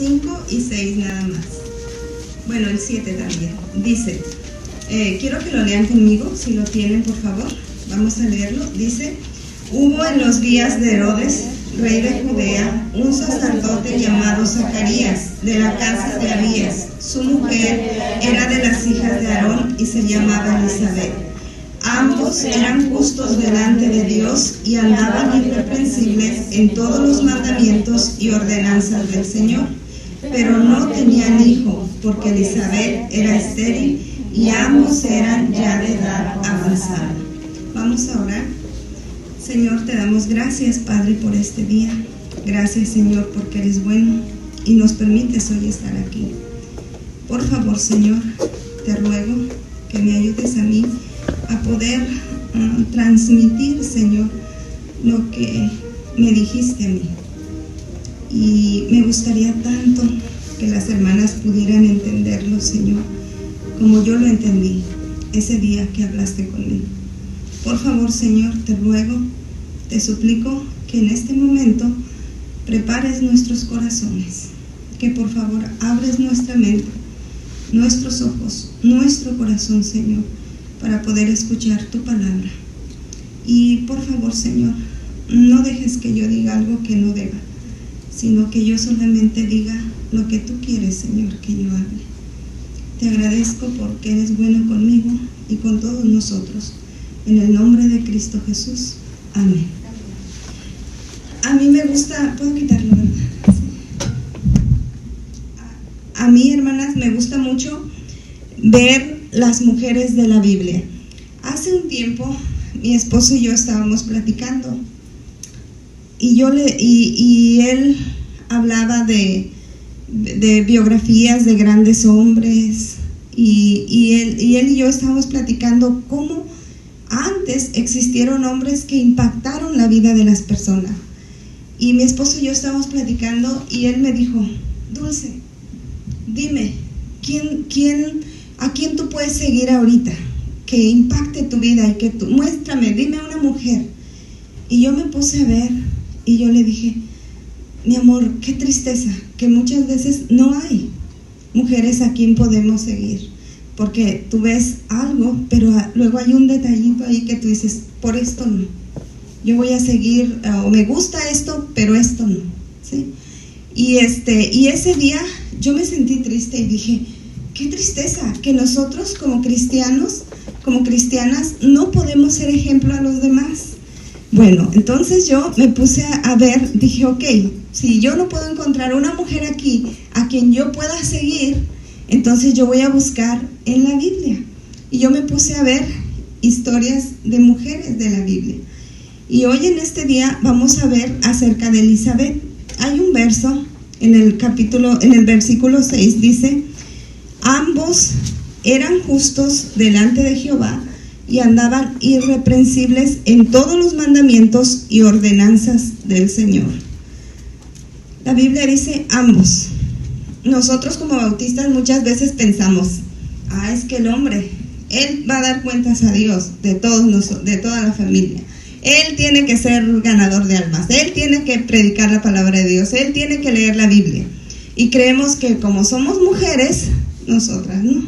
5 y 6 nada más. Bueno, el 7 también. Dice, quiero que lo lean conmigo, si lo tienen, por favor. Vamos a leerlo. Dice, hubo en los días de Herodes, rey de Judea, un sacerdote llamado Zacarías, de la casa de Abías. Su mujer era de las hijas de Aarón y se llamaba Elisabet. Ambos eran justos delante de Dios y andaban irreprensibles en todos los mandamientos y ordenanzas del Señor. Pero no tenían hijo, porque Elisabet era estéril y ambos eran ya de edad avanzada. Vamos a orar. Señor, te damos gracias, Padre, por este día. Gracias, Señor, porque eres bueno y nos permites hoy estar aquí. Por favor, Señor, te ruego que me ayudes a mí a poder transmitir, Señor, lo que me dijiste a mí. Y me gustaría tanto que las hermanas pudieran entenderlo, Señor, como yo lo entendí ese día que hablaste conmigo. Por favor, Señor, te ruego, te suplico que en este momento prepares nuestros corazones, que por favor abres nuestra mente, nuestros ojos, nuestro corazón, Señor, para poder escuchar tu palabra. Y por favor, Señor, no dejes que yo diga algo que no deba, sino que yo solamente diga lo que tú quieres, Señor, que yo hable. Te agradezco porque eres bueno conmigo y con todos nosotros. En el nombre de Cristo Jesús. Amén. A mí me gusta, ¿puedo quitarlo, verdad? Sí. A mí, hermanas, me gusta mucho ver las mujeres de la Biblia. Hace un tiempo, mi esposo y yo estábamos platicando y él hablaba de biografías de grandes hombres y él y yo estábamos platicando cómo antes existieron hombres que impactaron la vida de las personas. Y mi esposo y yo estábamos platicando y él me dijo, Dulce, dime, ¿a quién tú puedes seguir ahorita que impacte tu vida y que tú, muéstrame, dime una mujer? Y yo me puse a ver y yo le dije, mi amor, qué tristeza, que muchas veces no hay mujeres a quien podemos seguir. Porque tú ves algo, pero luego hay un detallito ahí que tú dices, por esto no. Yo voy a seguir, o me gusta esto, pero esto no, ¿sí? Y ese día yo me sentí triste y dije, qué tristeza que nosotros como cristianos, como cristianas, no podemos ser ejemplo a los demás. Bueno, entonces yo me puse a ver, dije, ok, si yo no puedo encontrar una mujer aquí a quien yo pueda seguir, entonces yo voy a buscar en la Biblia. Y yo me puse a ver historias de mujeres de la Biblia. Y hoy en este día vamos a ver acerca de Elisabet. Hay un verso en el versículo 6, dice, ambos eran justos delante de Jehová y andaban irreprensibles en todos los mandamientos y ordenanzas del Señor. La Biblia dice ambos. Nosotros como bautistas muchas veces pensamos, es que el hombre, él va a dar cuentas a Dios de toda la familia. Él tiene que ser ganador de almas, él tiene que predicar la palabra de Dios, él tiene que leer la Biblia. Y creemos que como somos mujeres, nosotras no,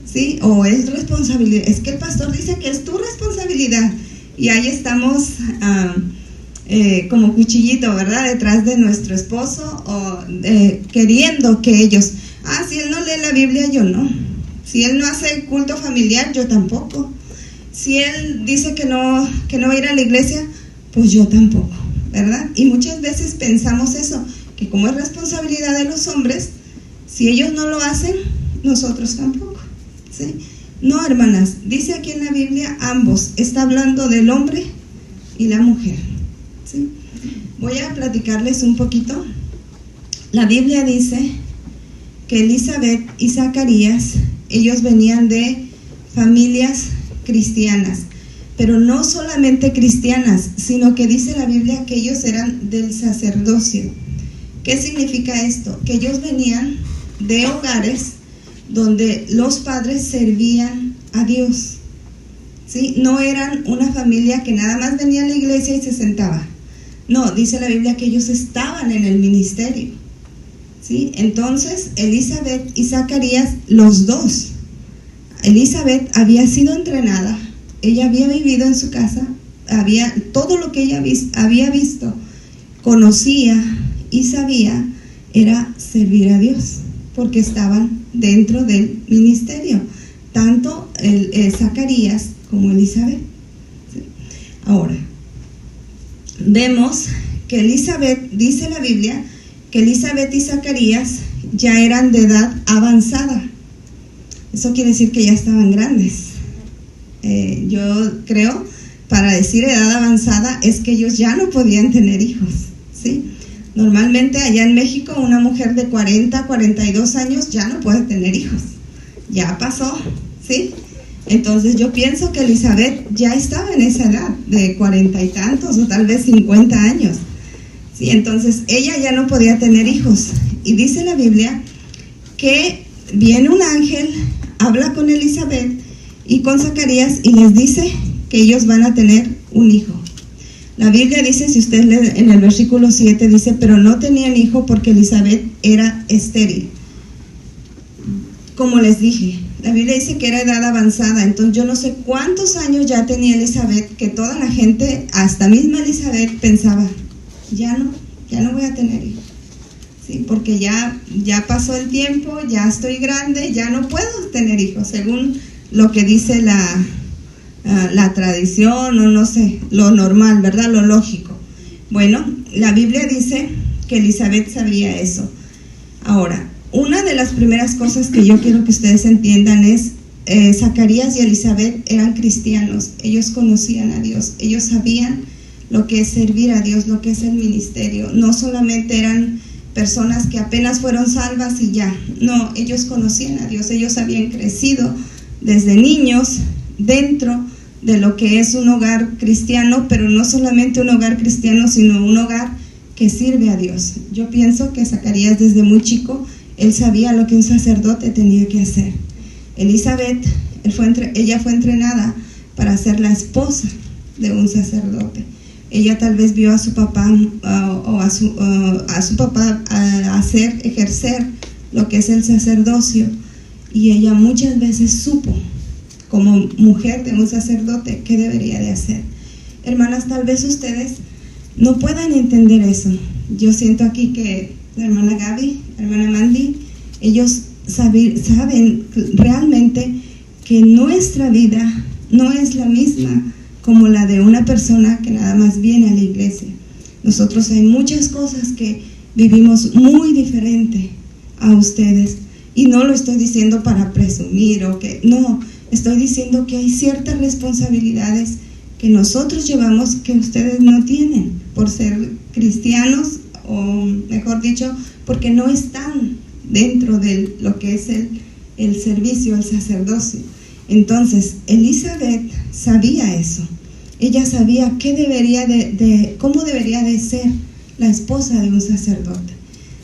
¿sí? O es responsabilidad, es que el pastor dice que es tu responsabilidad. Y ahí estamos como cuchillito, ¿verdad? Detrás de nuestro esposo o queriendo que ellos, si él no lee la Biblia, yo no. Si él no hace culto familiar, yo tampoco. Si él dice que no va a ir a la iglesia, pues yo tampoco, ¿verdad? Y muchas veces pensamos eso, que como es responsabilidad de los hombres, si ellos no lo hacen, nosotros tampoco, ¿sí? No, hermanas, dice aquí en la Biblia ambos, está hablando del hombre y la mujer, ¿sí? Voy a platicarles un poquito. La Biblia dice que Elisabet y Zacarías, ellos venían de familias cristianas, pero no solamente cristianas, sino que dice la Biblia que ellos eran del sacerdocio. ¿Qué significa esto? Que ellos venían de hogares donde los padres servían a Dios, ¿sí? No eran una familia que nada más venía a la iglesia y se sentaba. No, dice la Biblia que ellos estaban en el ministerio, ¿sí? Entonces, Elizabeth y Zacarías, los dos. Elizabeth había sido entrenada, ella había vivido en su casa, todo lo que ella había visto, conocía y sabía era servir a Dios, porque estaban dentro del ministerio, tanto Zacarías como Elizabeth. ¿Sí? Ahora, vemos que Elizabeth, dice la Biblia, que Elizabeth y Zacarías ya eran de edad avanzada. Eso quiere decir que ya estaban grandes. Yo creo, para decir edad avanzada, es que ellos ya no podían tener hijos, ¿sí? Normalmente allá en México una mujer de 40, 42 años ya no puede tener hijos. Ya pasó, ¿sí? Entonces yo pienso que Elizabeth ya estaba en esa edad, de 40 y tantos o tal vez 50 años. ¿Sí? Entonces ella ya no podía tener hijos. Y dice la Biblia que viene un ángel, habla con Elizabeth y con Zacarías y les dice que ellos van a tener un hijo. La Biblia dice, si usted lee en el versículo 7, dice, pero no tenían hijo porque Elizabeth era estéril. Como les dije, la Biblia dice que era edad avanzada, entonces yo no sé cuántos años ya tenía Elizabeth, que toda la gente, hasta misma Elizabeth, pensaba, ya no voy a tener hijos. Sí, porque ya pasó el tiempo, ya estoy grande, ya no puedo tener hijos, según lo que dice la tradición, o no sé, lo normal, ¿verdad? Lo lógico. Bueno, la Biblia dice que Elizabeth sabía eso. Ahora, una de las primeras cosas que yo quiero que ustedes entiendan es, Zacarías y Elizabeth eran cristianos, ellos conocían a Dios, ellos sabían lo que es servir a Dios, lo que es el ministerio. No solamente eran personas que apenas fueron salvas y ya, no, ellos conocían a Dios, ellos habían crecido desde niños dentro de lo que es un hogar cristiano, pero no solamente un hogar cristiano, sino un hogar que sirve a Dios. Yo pienso que Zacarías desde muy chico, él sabía lo que un sacerdote tenía que hacer. Elizabeth, ella fue entrenada para ser la esposa de un sacerdote. Ella tal vez vio a su papá a su papá ejercer lo que es el sacerdocio, y ella muchas veces supo, como mujer de un sacerdote, qué debería de hacer. Hermanas, tal vez ustedes no puedan entender eso. Yo siento aquí que la hermana Gaby, la hermana Mandy, ellos saben realmente que nuestra vida no es la misma como la de una persona que nada más viene a la iglesia. Nosotros hay muchas cosas que vivimos muy diferente a ustedes, y no lo estoy diciendo para presumir o que no, estoy diciendo que hay ciertas responsabilidades que nosotros llevamos que ustedes no tienen por ser cristianos, o mejor dicho, porque no están dentro de lo que es el servicio, el sacerdocio. Entonces, Elizabeth sabía eso. Ella sabía cómo debería de ser la esposa de un sacerdote.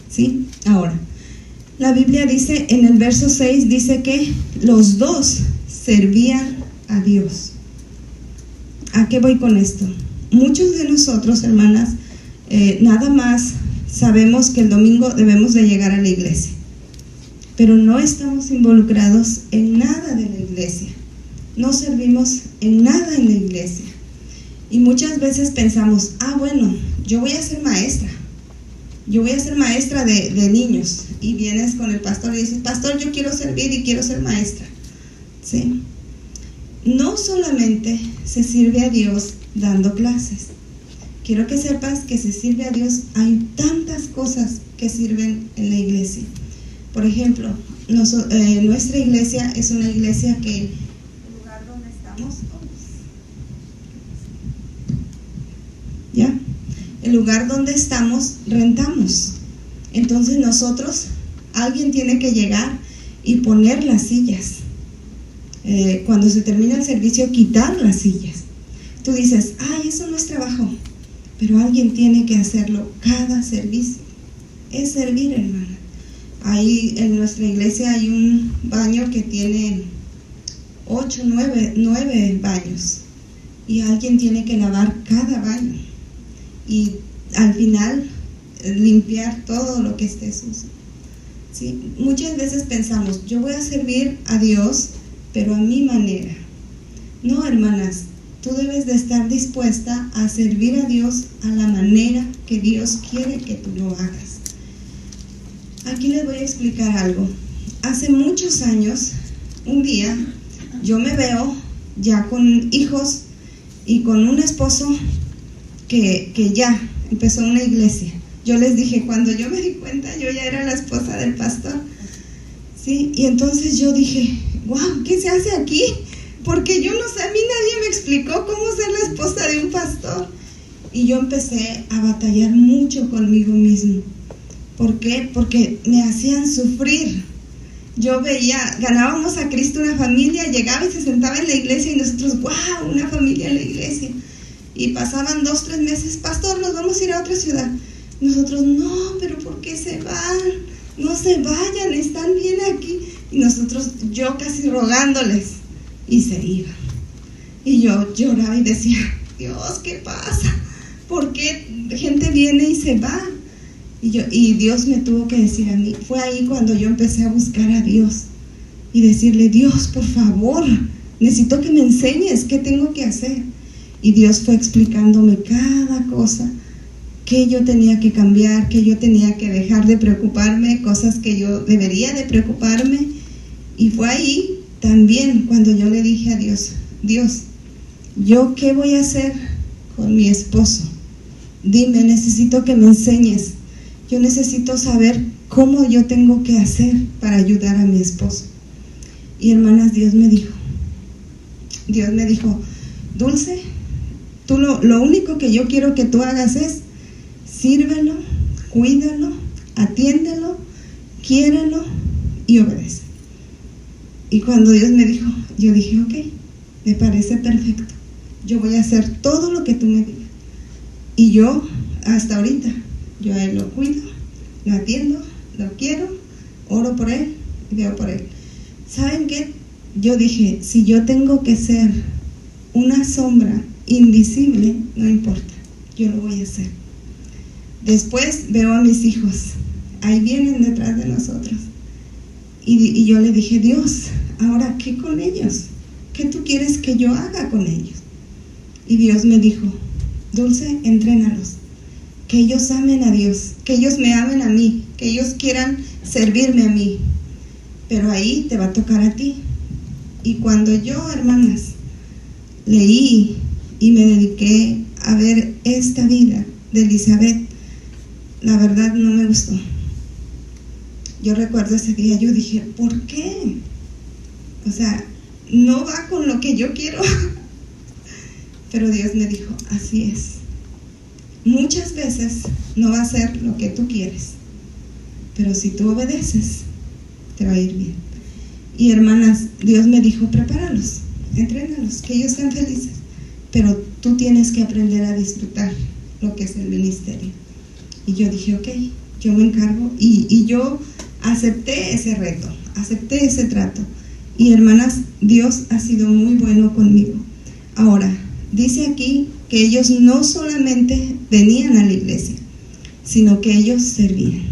¿Sí? Ahora, la Biblia dice, en el verso 6, dice que los dos servían a Dios. ¿A qué voy con esto? Muchos de nosotros, hermanas, nada más sabemos que el domingo debemos de llegar a la iglesia, pero no estamos involucrados en nada de la iglesia, no servimos en nada en la iglesia. Y muchas veces pensamos, bueno, yo voy a ser maestra de niños, y vienes con el pastor y dices, pastor, yo quiero servir y quiero ser maestra. ¿Sí? No solamente se sirve a Dios dando clases. Quiero que sepas que se sirve a Dios, hay tantas cosas que sirven en la iglesia. Por ejemplo, nuestra iglesia es una iglesia que el lugar donde estamos, ¿ya? El lugar donde estamos rentamos. Entonces alguien tiene que llegar y poner las sillas. Cuando se termina el servicio, quitar las sillas. Tú dices, eso no es trabajo, pero alguien tiene que hacerlo cada servicio. Es servir, hermana. Ahí en nuestra iglesia hay un baño que tiene 8, 9 baños, y alguien tiene que lavar cada baño y al final limpiar todo lo que esté sucio. ¿sí? Muchas veces pensamos, yo voy a servir a Dios, pero a mi manera. No, hermanas, tú debes de estar dispuesta a servir a Dios a la manera que Dios quiere que tú lo hagas. Aquí les voy a explicar algo. Hace muchos años, un día, yo me veo ya con hijos y con un esposo que ya empezó una iglesia. Yo les dije, cuando yo me di cuenta, yo ya era la esposa del pastor, ¿sí? Y entonces yo dije, wow, ¿qué se hace aquí? Porque yo no sé, a mí nadie me explicó cómo ser la esposa de un pastor. Y yo empecé a batallar mucho conmigo mismo. ¿Por qué? Porque me hacían sufrir. Yo veía, ganábamos a Cristo una familia, llegaba y se sentaba en la iglesia y nosotros, wow, una familia en la iglesia. Y pasaban 2, 3 meses, pastor, nos vamos a ir a otra ciudad. Nosotros, no, pero ¿por qué se van? No se vayan, están bien aquí. Y nosotros, yo casi rogándoles, y se iban. Y yo lloraba y decía, Dios, ¿qué pasa? ¿Por qué gente viene y se va? Y Dios me tuvo que decir a mí, fue ahí cuando yo empecé a buscar a Dios y decirle, Dios, por favor, necesito que me enseñes qué tengo que hacer. Y Dios fue explicándome cada cosa que yo tenía que cambiar, que yo tenía que dejar de preocuparme, cosas que yo debería de preocuparme. Y fue ahí también cuando yo le dije a Dios, Dios, ¿yo qué voy a hacer con mi esposo? Dime, necesito que me enseñes. Yo necesito saber cómo yo tengo que hacer para ayudar a mi esposo. Y hermanas, Dios me dijo, Dulce, tú lo único que yo quiero que tú hagas es sírvelo, cuídalo, atiéndelo, quiérelo y obedece. Y cuando Dios me dijo, yo dije, ok, me parece perfecto. Yo voy a hacer todo lo que tú me digas. Y yo, hasta ahorita, yo a él lo cuido, lo atiendo, lo quiero, oro por él y veo por él. ¿Saben qué? Yo dije, si yo tengo que ser una sombra invisible, no importa, yo lo voy a hacer. Después veo a mis hijos, ahí vienen detrás de nosotros. Y yo le dije, Dios, ahora, ¿qué con ellos? ¿Qué tú quieres que yo haga con ellos? Y Dios me dijo, Dulce, entrénalos. Que ellos amen a Dios, que ellos me amen a mí, que ellos quieran servirme a mí. Pero ahí te va a tocar a ti. Y cuando yo, hermanas, leí y me dediqué a ver esta vida de Elizabeth, la verdad no me gustó. Yo recuerdo ese día, yo dije, ¿por qué? O sea, no va con lo que yo quiero. Pero Dios me dijo, así es. Muchas veces no va a ser lo que tú quieres, pero si tú obedeces, te va a ir bien. Y hermanas, Dios me dijo, prepáralos, entrénalos, que ellos sean felices, pero tú tienes que aprender a disfrutar lo que es el ministerio. Y yo dije, ok, yo me encargo, y yo acepté ese reto, acepté ese trato. Y hermanas, Dios ha sido muy bueno conmigo. Ahora, dice aquí que ellos no solamente venían a la iglesia, sino que ellos servían.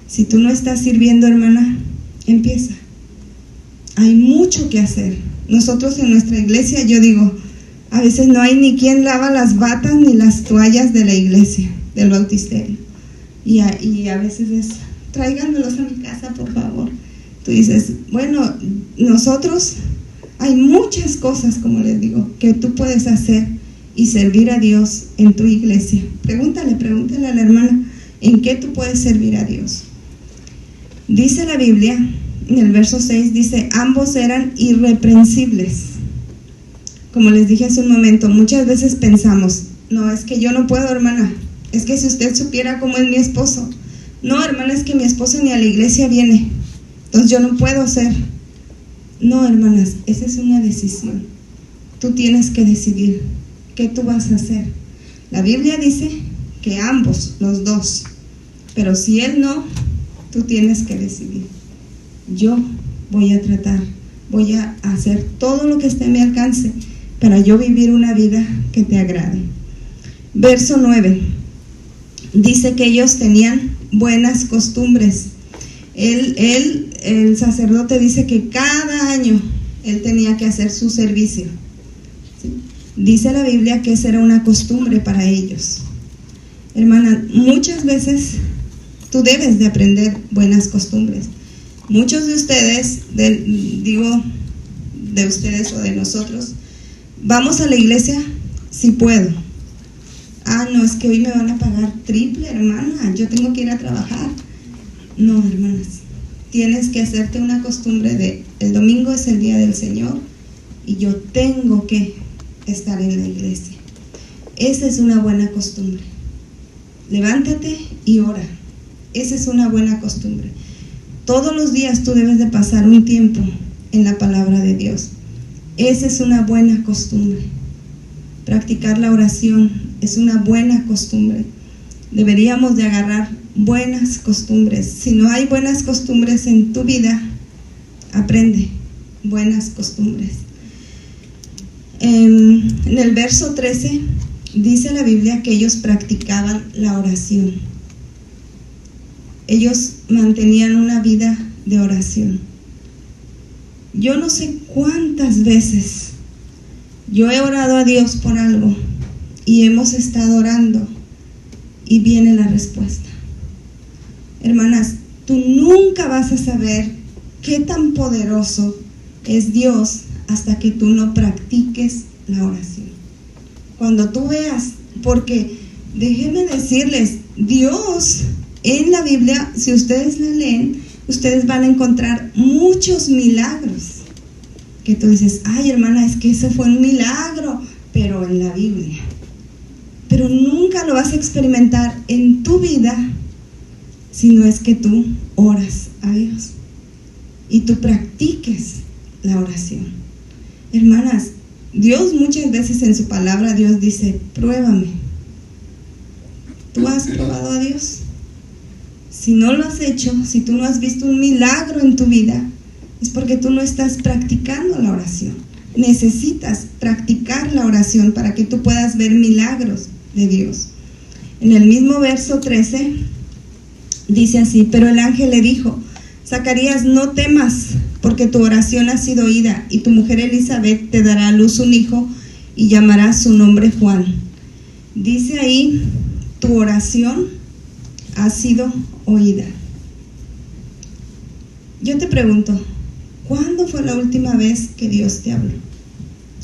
Si tú no estás sirviendo, hermana, empieza. Hay mucho que hacer. Nosotros en nuestra iglesia, yo digo, a veces no hay ni quien lava las batas ni las toallas de la iglesia, del bautisterio. Y a veces es, tráiganmelos a mi casa, por favor. Tú dices, bueno, nosotros, hay muchas cosas, como les digo, que tú puedes hacer y servir a Dios en tu iglesia. Pregúntale a la hermana, ¿en qué tú puedes servir a Dios? Dice la Biblia, en el verso 6, dice, ambos eran irreprensibles. Como les dije hace un momento, muchas veces pensamos, no, es que yo no puedo, hermana, es que si usted supiera cómo es mi esposo. No, hermana, es que mi esposo ni a la iglesia viene, entonces yo no puedo ser. No, hermanas, esa es una decisión. Tú tienes que decidir qué tú vas a hacer. La Biblia dice que ambos, los dos, pero si él no, tú tienes que decidir. Yo voy a tratar, voy a hacer todo lo que esté a mi alcance para yo vivir una vida que te agrade. Verso 9 dice que ellos tenían buenas costumbres. el sacerdote dice que cada año él tenía que hacer su servicio, ¿sí? Dice la Biblia que esa era una costumbre para ellos. Hermana, muchas veces tú debes de aprender buenas costumbres. Muchos de ustedes, de ustedes o de nosotros, vamos a la iglesia si puedo. No, es que hoy me van a pagar triple, hermana, yo tengo que ir a trabajar. No, hermanas, tienes que hacerte una costumbre de el domingo es el día del Señor y yo tengo que estar en la iglesia. Esa es una buena costumbre. Levántate y ora. Esa es una buena costumbre. Todos los días tú debes de pasar un tiempo en la palabra de Dios. Esa es una buena costumbre. Practicar la oración es una buena costumbre. Deberíamos de agarrar buenas costumbres. Si no hay buenas costumbres en tu vida, aprende buenas costumbres. En el verso 13 dice la Biblia que ellos practicaban la oración. Ellos mantenían una vida de oración. Yo no sé cuántas veces yo he orado a Dios por algo y hemos estado orando y viene la respuesta. Hermanas, tú nunca vas a saber qué tan poderoso es Dios hasta que tú no practiques la oración. Cuando tú veas, porque déjenme decirles, Dios en la Biblia, si ustedes la leen, ustedes van a encontrar muchos milagros. Que tú dices, ay hermana, es que eso fue un milagro, pero en la Biblia. Pero nunca lo vas a experimentar en tu vida si no es que tú oras a Dios y tú practiques la oración. Hermanas, Dios muchas veces en su palabra, Dios dice, pruébame. ¿Tú has probado a Dios? Si no lo has hecho, si tú no has visto un milagro en tu vida, es porque tú no estás practicando la oración. Necesitas practicar la oración para que tú puedas ver milagros de Dios. En el mismo verso 13 dice así, pero el ángel le dijo, Zacarías, no temas, porque tu oración ha sido oída, y tu mujer Elizabeth te dará a luz un hijo y llamará su nombre Juan. Dice ahí, tu oración ha sido oída. Yo te pregunto, ¿cuándo fue la última vez que Dios te habló?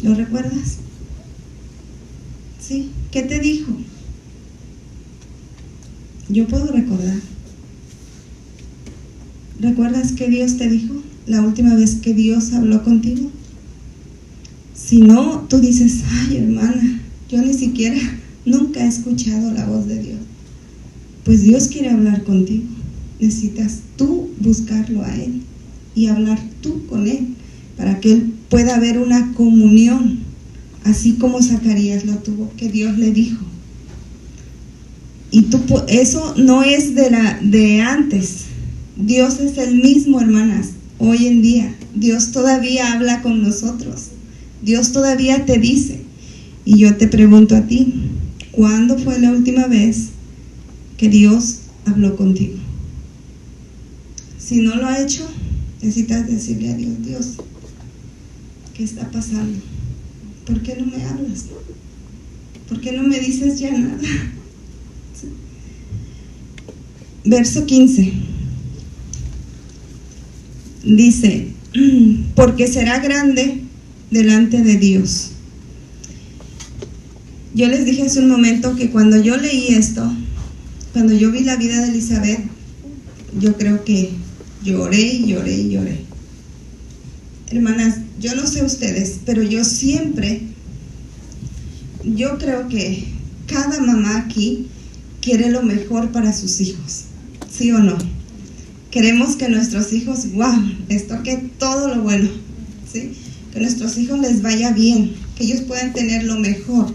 ¿Lo recuerdas? ¿Sí? ¿Qué te dijo? Yo puedo recordar. ¿Recuerdas qué Dios te dijo la última vez que Dios habló contigo? Si no, tú dices, ay hermana, yo ni siquiera, nunca he escuchado la voz de Dios. Pues Dios quiere hablar contigo. Necesitas tú buscarlo a Él y hablar tú con Él para que Él pueda haber una comunión, así como Zacarías lo tuvo, que Dios le dijo. Y eso no es de antes. Dios es el mismo, hermanas, hoy en día. Dios todavía habla con nosotros. Dios todavía te dice. Y yo te pregunto a ti, ¿cuándo fue la última vez que Dios habló contigo? Si no lo ha hecho, necesitas decirle a Dios, Dios, ¿qué está pasando? ¿Por qué no me hablas? ¿Por qué no me dices ya nada? ¿Sí? Verso 15 dice, porque será grande delante de Dios. Yo les dije hace un momento que cuando yo leí esto, cuando yo vi la vida de Elizabeth, yo creo que lloré y lloré y lloré. Hermanas, yo no sé ustedes, pero yo creo que cada mamá aquí quiere lo mejor para sus hijos, ¿sí o no? Queremos que nuestros hijos, wow, les toque todo lo bueno, ¿sí? Que nuestros hijos les vaya bien, que ellos puedan tener lo mejor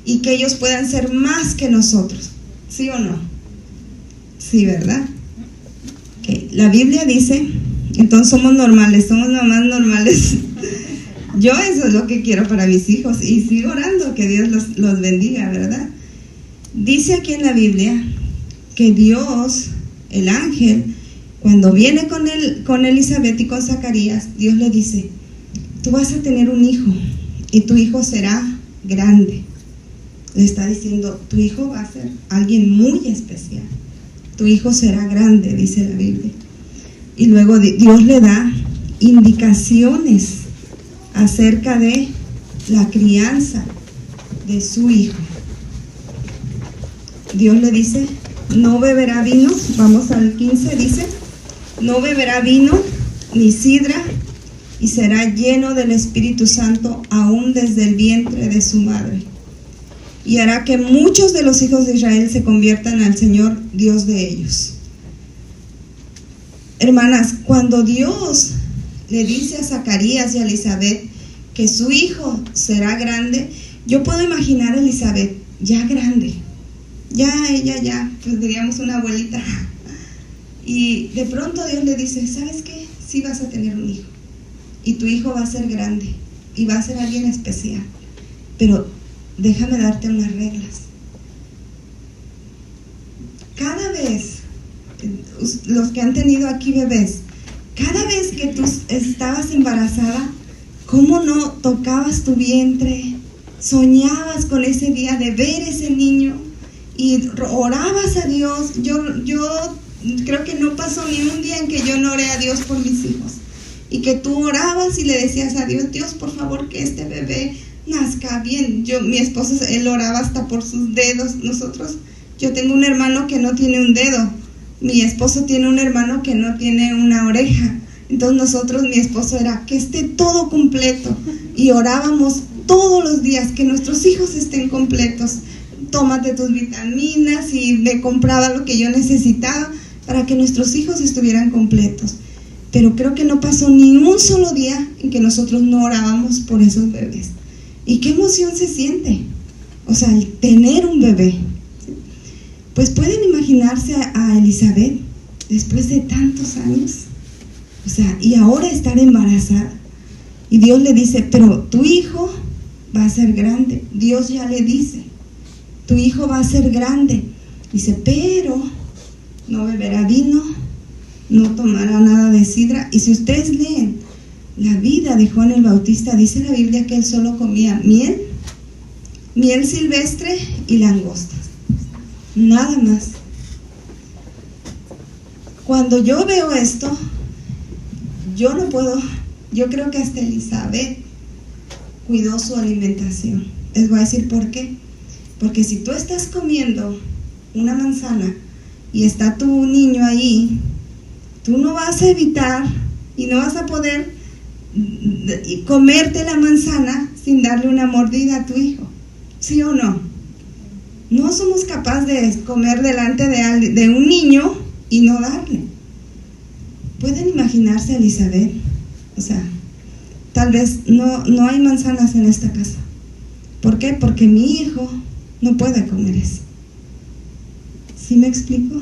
y que ellos puedan ser más que nosotros, ¿sí o no? Sí, ¿verdad? Okay. La Biblia dice, entonces somos normales, somos mamás normales. Yo eso es lo que quiero para mis hijos y sigo orando que Dios los bendiga, ¿verdad? Dice aquí en la Biblia que Dios, el ángel, Cuando viene con Elizabeth y con Zacarías, Dios le dice: tú vas a tener un hijo y tu hijo será grande. Le está diciendo: tu hijo va a ser alguien muy especial. Tu hijo será grande, dice la Biblia. Y luego Dios le da indicaciones acerca de la crianza de su hijo. Dios le dice: no beberá vino. Vamos al 15, dice: no beberá vino ni sidra, y será lleno del Espíritu Santo aún desde el vientre de su madre. Y hará que muchos de los hijos de Israel se conviertan al Señor, Dios de ellos. Hermanas, cuando Dios le dice a Zacarías y a Elizabeth que su hijo será grande, yo puedo imaginar a Elizabeth ya grande, ella, pues diríamos una abuelita. Y de pronto Dios le dice: ¿sabes qué? Sí vas a tener un hijo, y tu hijo va a ser grande, y va a ser alguien especial, pero déjame darte unas reglas. Cada vez, los que han tenido aquí bebés, cada vez que tú estabas embarazada, ¿cómo no tocabas tu vientre? Soñabas con ese día de ver ese niño y orabas a Dios. Yo creo que no pasó ni un día en que yo no oré a Dios por mis hijos, y que tú orabas y le decías a Dios: Dios, por favor, que este bebé nazca bien. Mi esposo, él oraba hasta por sus dedos. Yo tengo un hermano que no tiene un dedo, mi esposo tiene un hermano que no tiene una oreja. Entonces mi esposo era que esté todo completo, y orábamos todos los días que nuestros hijos estén completos. Tómate tus vitaminas, y me compraba lo que yo necesitaba para que nuestros hijos estuvieran completos. Pero creo que no pasó ni un solo día en que nosotros no orábamos por esos bebés. ¿Y qué emoción se siente? O sea, el tener un bebé. Pues pueden imaginarse a Elizabeth después de tantos años, o sea, y ahora estar embarazada. Y Dios le dice: pero tu hijo va a ser grande. Dios ya le dice: tu hijo va a ser grande. Dice: pero no beberá vino, no tomará nada de sidra. Y si ustedes leen la vida de Juan el Bautista, dice la Biblia que él solo comía miel silvestre y langostas, nada más. Cuando yo veo esto, yo creo que hasta Elizabeth cuidó su alimentación. Les voy a decir por qué. Porque si tú estás comiendo una manzana y está tu niño ahí, tú no vas a evitar y no vas a poder comerte la manzana sin darle una mordida a tu hijo, ¿sí o no? No somos capaces de comer delante de un niño y no darle. ¿Pueden imaginarse a Elizabeth? O sea, tal vez no hay manzanas en esta casa. ¿Por qué? Porque mi hijo no puede comer eso. ¿Sí me explico?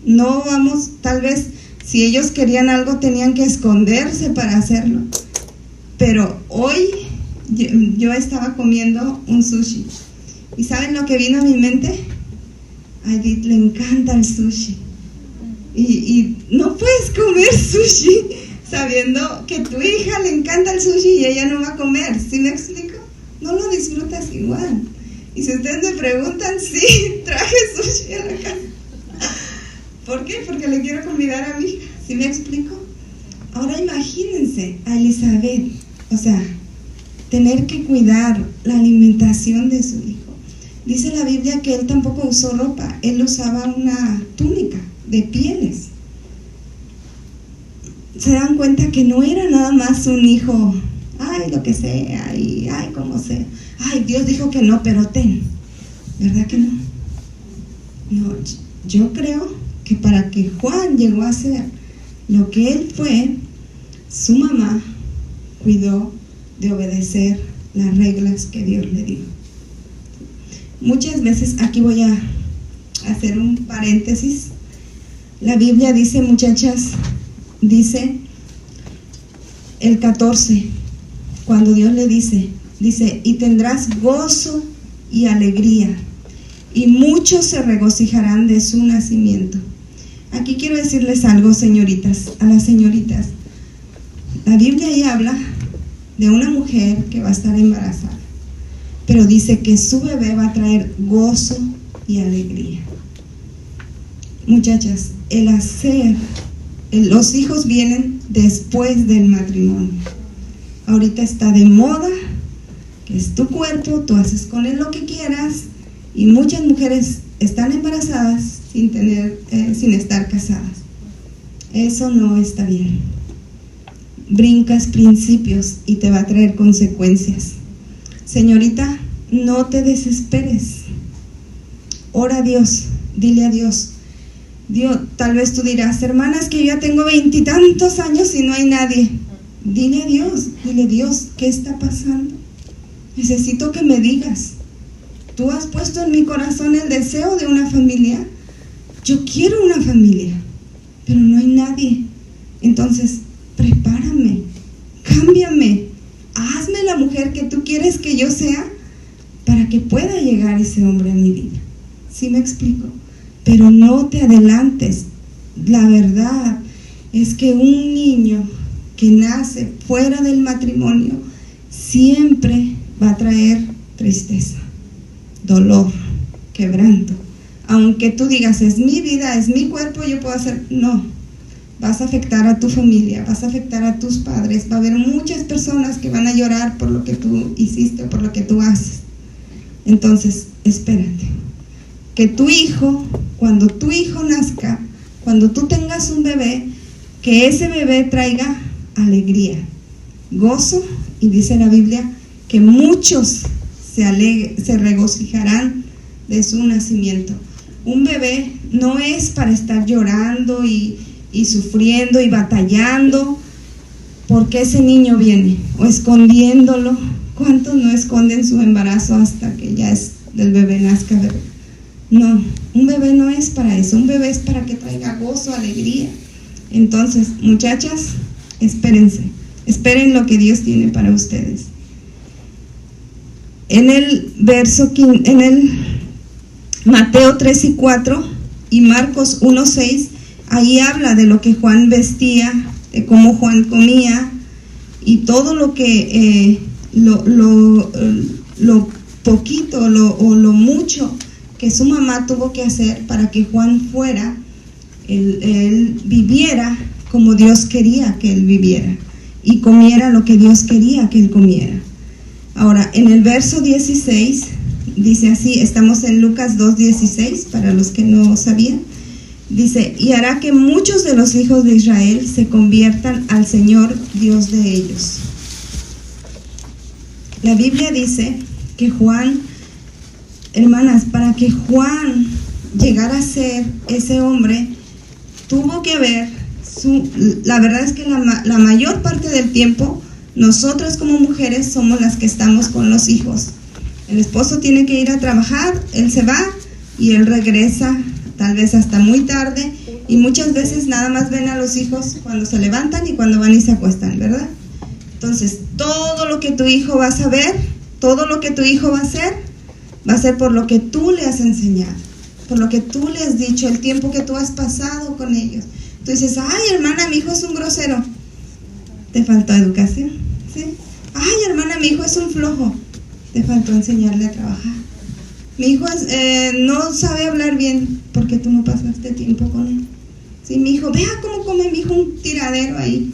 No vamos, tal vez si ellos querían algo tenían que esconderse para hacerlo. Pero hoy yo estaba comiendo un sushi. ¿Y saben lo que vino a mi mente? A Edith le encanta el sushi. Y no puedes comer sushi sabiendo que tu hija le encanta el sushi y ella no va a comer. ¿Sí me explico? No lo disfrutas igual. Y si ustedes me preguntan, sí, traje sushi a la casa. ¿Por qué? Porque le quiero convidar a mi hija. ¿Sí me explico? Ahora imagínense a Elizabeth, o sea, tener que cuidar la alimentación de su hijo. Dice la Biblia que él tampoco usó ropa, él usaba una túnica de pieles. Se dan cuenta que no era nada más un hijo, ay, lo que sea, ay, como sea. Ay, Dios dijo que no, pero ten. ¿Verdad que no? No, yo creo que para que Juan llegó a ser lo que él fue, su mamá cuidó de obedecer las reglas que Dios le dio. Muchas veces, aquí voy a hacer un paréntesis. La Biblia dice, muchachas, dice el 14, cuando Dios le dice, y tendrás gozo y alegría, y muchos se regocijarán de su nacimiento. Aquí quiero decirles algo, señoritas, a las señoritas. La Biblia ahí habla de una mujer que va a estar embarazada, pero dice que su bebé va a traer gozo y alegría. Muchachas, los hijos vienen después del matrimonio. Ahorita está de moda, que es tu cuerpo, tú haces con él lo que quieras, y muchas mujeres están embarazadas sin estar casadas. Eso no está bien. Brincas principios y te va a traer consecuencias. Señorita, no te desesperes. Ora a Dios, dile a Dios. Dios, tal vez tú dirás, hermana, es que yo ya tengo 20 y tantos años y no hay nadie. Dile a Dios, dile, Dios, ¿qué está pasando? Necesito que me digas. Tú has puesto en mi corazón el deseo de una familia. Yo quiero una familia, pero no hay nadie. Entonces, prepárame, cámbiame, hazme la mujer que tú quieres que yo sea para que pueda llegar ese hombre a mi vida. ¿Sí me explico? Pero no te adelantes. La verdad es que un niño que nace fuera del matrimonio siempre va a traer tristeza, dolor, quebranto. Aunque tú digas, es mi vida, es mi cuerpo, yo puedo hacer... No, vas a afectar a tu familia, vas a afectar a tus padres. Va a haber muchas personas que van a llorar por lo que tú hiciste o por lo que tú haces. Entonces, espérate. Que tu hijo, cuando tu hijo nazca, cuando tú tengas un bebé, que ese bebé traiga alegría, gozo, y dice la Biblia que muchos se regocijarán de su nacimiento. Un bebé no es para estar llorando y sufriendo y batallando porque ese niño viene, o escondiéndolo. ¿Cuántos no esconden su embarazo hasta que ya es del bebé nazca bebé? No, un bebé no es para eso, un bebé es para que traiga gozo, alegría. Entonces, muchachas, espérense, esperen lo que Dios tiene para ustedes. En el Mateo 3:4 y Marcos 1:6, ahí habla de lo que Juan vestía, de cómo Juan comía y todo lo que lo poquito o lo mucho que su mamá tuvo que hacer para que Juan fuera, él viviera como Dios quería que él viviera y comiera lo que Dios quería que él comiera. Ahora, en el verso 16 dice así, estamos en Lucas 2:16, para los que no sabían. Dice, y hará que muchos de los hijos de Israel se conviertan al Señor Dios de ellos. La Biblia dice que Juan, hermanas, para que Juan llegara a ser ese hombre, tuvo que haber, la verdad es que la mayor parte del tiempo, nosotras como mujeres somos las que estamos con los hijos. El esposo tiene que ir a trabajar, él se va y él regresa tal vez hasta muy tarde, y muchas veces nada más ven a los hijos cuando se levantan y cuando van y se acuestan, ¿verdad? Entonces, todo lo que tu hijo va a saber, todo lo que tu hijo va a ser por lo que tú le has enseñado, por lo que tú le has dicho, el tiempo que tú has pasado con ellos. Tú dices, ay, hermana, mi hijo es un grosero. Te faltó educación, ¿sí? Ay, hermana, mi hijo es un flojo. Te faltó enseñarle a trabajar. Mi hijo no sabe hablar bien porque tú no pasaste tiempo con él. ¿Sí? Mi hijo, vea cómo come mi hijo, un tiradero ahí.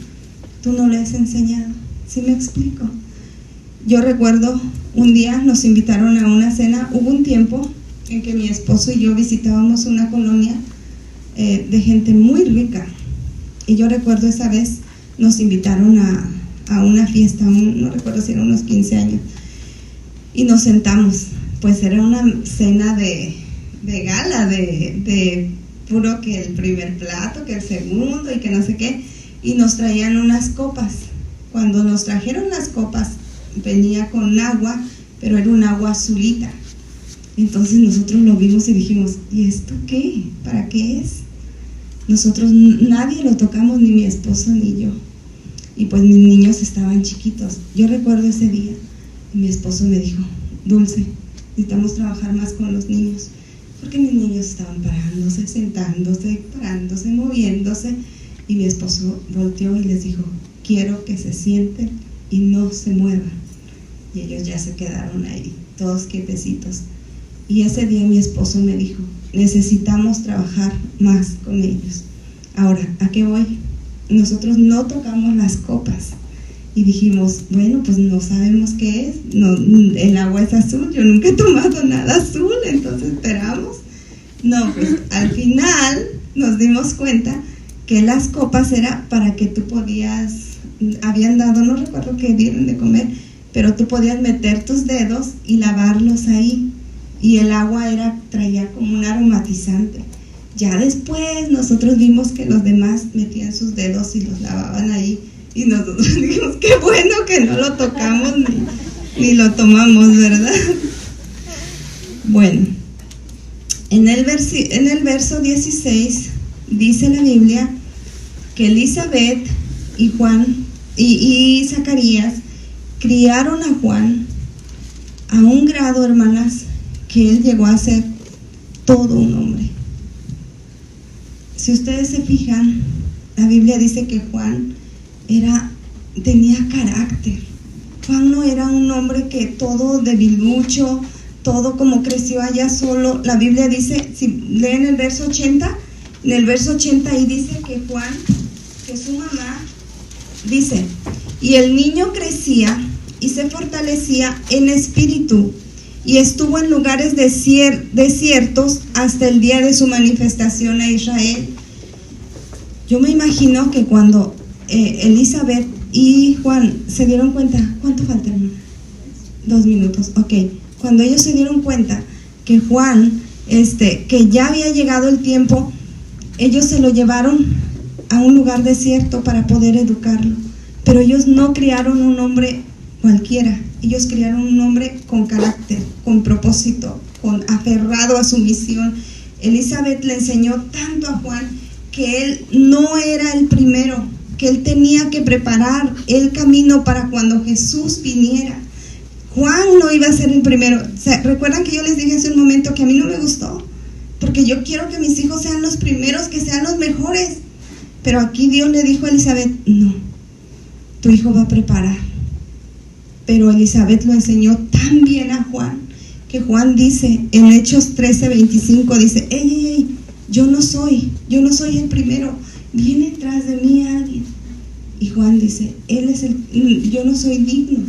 Tú no le has enseñado. ¿Sí me explico? Yo recuerdo un día nos invitaron a una cena. Hubo un tiempo en que mi esposo y yo visitábamos una colonia de gente muy rica. Y yo recuerdo esa vez nos invitaron a una fiesta, no recuerdo si eran unos 15 años. Y nos sentamos. Pues era una cena de gala, de puro que el primer plato, que el segundo y que no sé qué, y nos traían unas copas. Cuando nos trajeron las copas venía con agua, pero era un agua azulita. Entonces nosotros lo vimos y dijimos, ¿y esto qué? ¿Para qué es? Nosotros nadie lo tocamos, ni mi esposo ni yo, y pues mis niños estaban chiquitos. Yo recuerdo ese día y mi esposo me dijo, Dulce, necesitamos trabajar más con los niños. porque mis niños estaban parándose, sentándose, parándose, moviéndose, y mi esposo volteó y les dijo: quiero que se sienten y no se muevan. Y ellos ya se quedaron ahí, todos quietecitos. Y ese día mi esposo me dijo: necesitamos trabajar más con ellos. Ahora, ¿a qué voy? Nosotros no tocamos las copas y dijimos: bueno, pues no sabemos qué es, no, el agua es azul, yo nunca he tomado nada azul, entonces esperamos. No, pues al final nos dimos cuenta que las copas era para que tú podías, habían dado, no recuerdo qué dieron de comer, pero tú podías meter tus dedos y lavarlos ahí, y el agua traía como un aromatizante. Ya después nosotros vimos que los demás metían sus dedos y los lavaban ahí, y nosotros dijimos: qué bueno que no lo tocamos ni lo tomamos, ¿verdad? Bueno, en el verso 16 dice la Biblia que Elizabeth y Juan y Zacarías criaron a Juan a un grado, hermanas, que él llegó a ser todo un hombre. Si ustedes se fijan, la Biblia dice que Juan tenía carácter. Juan no era un hombre que todo debilucho, todo como creció allá solo. La Biblia dice, si leen el verso 80, en el verso 80 ahí dice que Juan, que su mamá, dice: y el niño crecía y se fortalecía en espíritu, y estuvo en lugares desiertos hasta el día de su manifestación a Israel. Yo me imagino que cuando Elizabeth y Juan se dieron cuenta, ¿cuánto falta, hermana? 2 minutos, ok. Cuando ellos se dieron cuenta que Juan, que ya había llegado el tiempo, ellos se lo llevaron a un lugar desierto para poder educarlo. Pero ellos no criaron un hombre cualquiera, ellos criaron un hombre con carácter, con propósito, aferrado a su misión. Elizabeth le enseñó tanto a Juan que él no era el primero, que él tenía que preparar el camino para cuando Jesús viniera. Juan no iba a ser el primero. ¿Recuerdan que yo les dije hace un momento que a mí no me gustó? Porque yo quiero que mis hijos sean los primeros, que sean los mejores. Pero aquí Dios le dijo a Elizabeth: no, tu hijo va a preparar. Pero Elizabeth lo enseñó tan bien a Juan, que Juan dice en Hechos 13:25, dice: ey, yo no soy el primero, viene tras de mí alguien. Y Juan dice: yo no soy digno.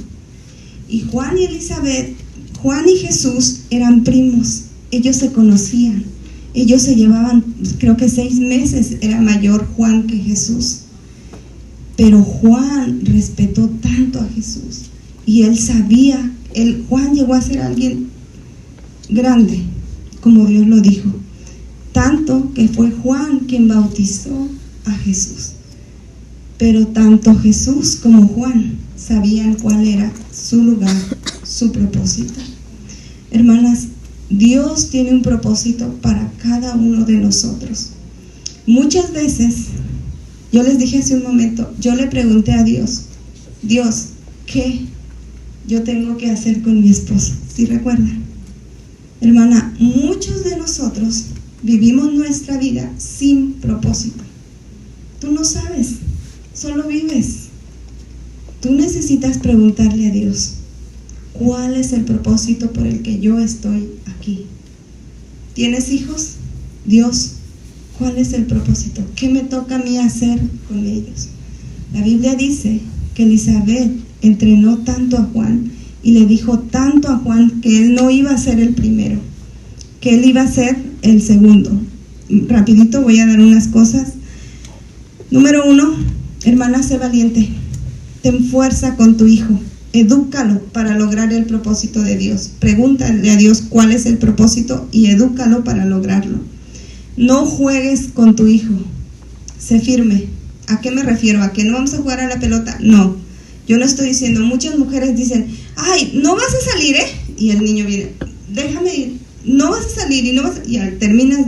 Y Juan y Elizabeth, Juan y Jesús eran primos, ellos se conocían, ellos se llevaban, creo que 6 meses, era mayor Juan que Jesús. Pero Juan respetó tanto a Jesús, y él sabía, Juan llegó a ser alguien grande, como Dios lo dijo, tanto que fue Juan quien bautizó a Jesús. Pero tanto Jesús como Juan sabían cuál era su lugar, su propósito. Hermanas, Dios tiene un propósito para cada uno de nosotros. Muchas veces, yo les dije hace un momento, yo le pregunté a Dios: Dios, ¿qué yo tengo que hacer con mi esposo? ¿Sí recuerdan? Hermana, muchos de nosotros vivimos nuestra vida sin propósito. Tú no sabes, solo vives. Tú necesitas preguntarle a Dios: ¿cuál es el propósito por el que yo estoy aquí? ¿Tienes hijos? Dios, ¿cuál es el propósito? ¿Qué me toca a mí hacer con ellos? La Biblia dice que Elizabeth entrenó tanto a Juan y le dijo tanto a Juan que él no iba a ser el primero, que él iba a ser el segundo. Rapidito voy a dar unas cosas. Número 1, hermana, sé valiente. Ten fuerza con tu hijo. Edúcalo para lograr el propósito de Dios. Pregúntale a Dios cuál es el propósito y edúcalo para lograrlo. No juegues con tu hijo. Sé firme. ¿A qué me refiero? ¿A que no vamos a jugar a la pelota? No. Yo no estoy diciendo, muchas mujeres dicen: ay, no vas a salir, y el niño viene: déjame ir, no vas a salir, y terminas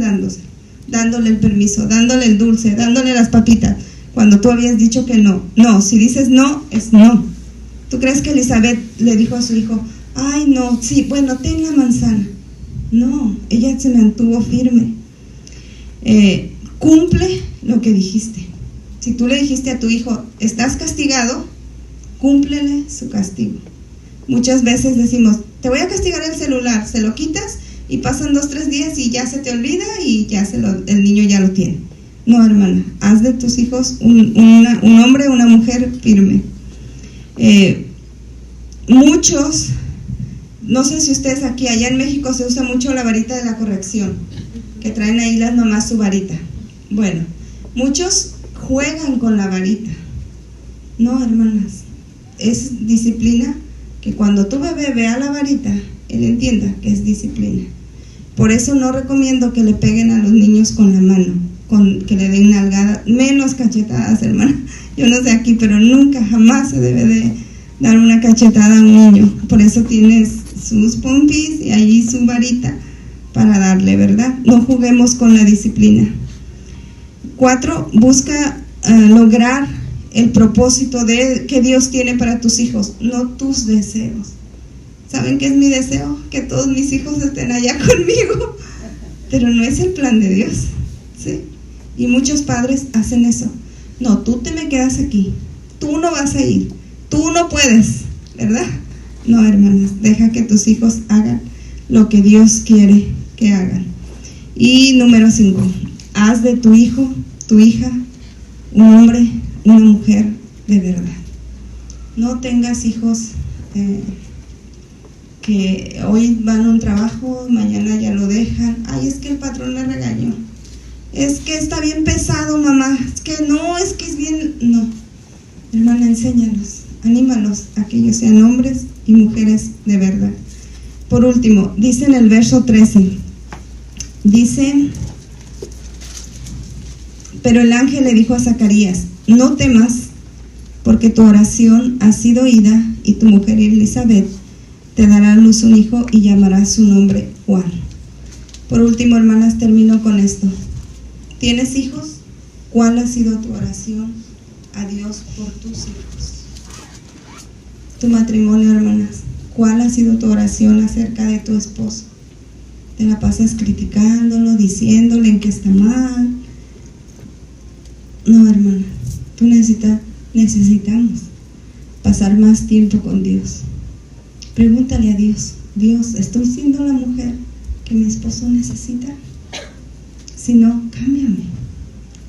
dándole el permiso, dándole el dulce, dándole las papitas, cuando tú habías dicho que no. No, si dices no, es no. ¿Tú crees que Elizabeth le dijo a su hijo: ay, no, sí, bueno, ten la manzana? No, ella se mantuvo firme. Cumple lo que dijiste. Si tú le dijiste a tu hijo, estás castigado, cúmplele su castigo. Muchas veces decimos, te voy a castigar el celular, se lo quitas y pasan 2-3 días y ya se te olvida y ya el niño ya lo tiene. No, hermana, haz de tus hijos un hombre o una mujer firme. Muchos, no sé si ustedes aquí, allá en México se usa mucho la varita de la corrección, que traen ahí las mamás su varita. Bueno, muchos juegan con la varita. No, hermanas, es disciplina, que cuando tu bebé vea la varita, él entienda que es disciplina. Por eso no recomiendo que le peguen a los niños con la mano, que le den nalgada, menos cachetadas, hermana. Yo no sé aquí, pero nunca, jamás se debe de dar una cachetada a un niño. Por eso tienes sus pompis y ahí su varita para darle, ¿verdad? No juguemos con la disciplina. 4, busca lograr el propósito que Dios tiene para tus hijos, no tus deseos. ¿Saben qué es mi deseo? Que todos mis hijos estén allá conmigo, pero no es el plan de Dios, ¿sí? Y muchos padres hacen eso. No, tú te me quedas aquí, tú no vas a ir, tú no puedes, ¿verdad? No, hermanas, deja que tus hijos hagan lo que Dios quiere que hagan. Y número 5, haz de tu hijo, tu hija, un hombre, una mujer de verdad. No tengas hijos que hoy van a un trabajo, mañana ya lo dejan. Ay, es que el patrón me regañó. Es que está bien pesado, mamá. Es que es bien. No, hermana, enséñalos, anímalos a que ellos sean hombres y mujeres de verdad. Por último, dice en el verso 13, dice: pero el ángel le dijo a Zacarías, no temas, porque tu oración ha sido oída, y tu mujer Elizabeth te dará a luz un hijo y llamará su nombre Juan. Por último, hermanas, termino con esto. ¿Tienes hijos? ¿Cuál ha sido tu oración a Dios por tus hijos? Tu matrimonio, hermanas, ¿cuál ha sido tu oración acerca de tu esposo? ¿Te la pasas criticándolo, diciéndole en que está mal? No, hermana, tú necesitamos pasar más tiempo con Dios. Pregúntale a Dios, Dios, ¿estoy siendo la mujer que mi esposo necesita? Si no, cámbiame,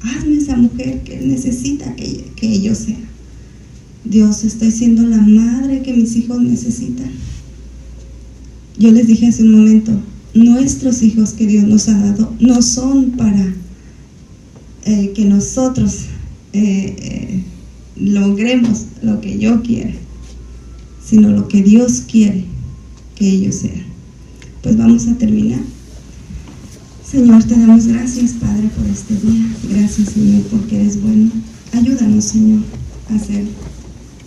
hazme esa mujer que él necesita que yo sea. Dios, ¿estoy siendo la madre que mis hijos necesitan? Yo les dije hace un momento, nuestros hijos que Dios nos ha dado no son para que nosotros logremos lo que yo quiera, sino lo que Dios quiere que ellos sean. Pues vamos a terminar. Señor, te damos gracias, Padre, por este día. Gracias, Señor, porque eres bueno. Ayúdanos, Señor, a ser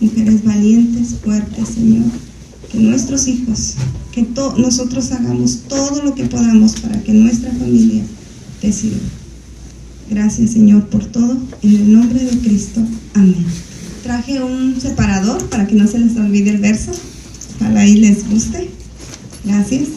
mujeres valientes, fuertes, Señor. Que nuestros hijos, que nosotros hagamos todo lo que podamos para que nuestra familia te sirva. Gracias, Señor, por todo. En el nombre de Cristo. Amén. Traje un separador para que no se les olvide el verso. Ojalá y les guste. Gracias.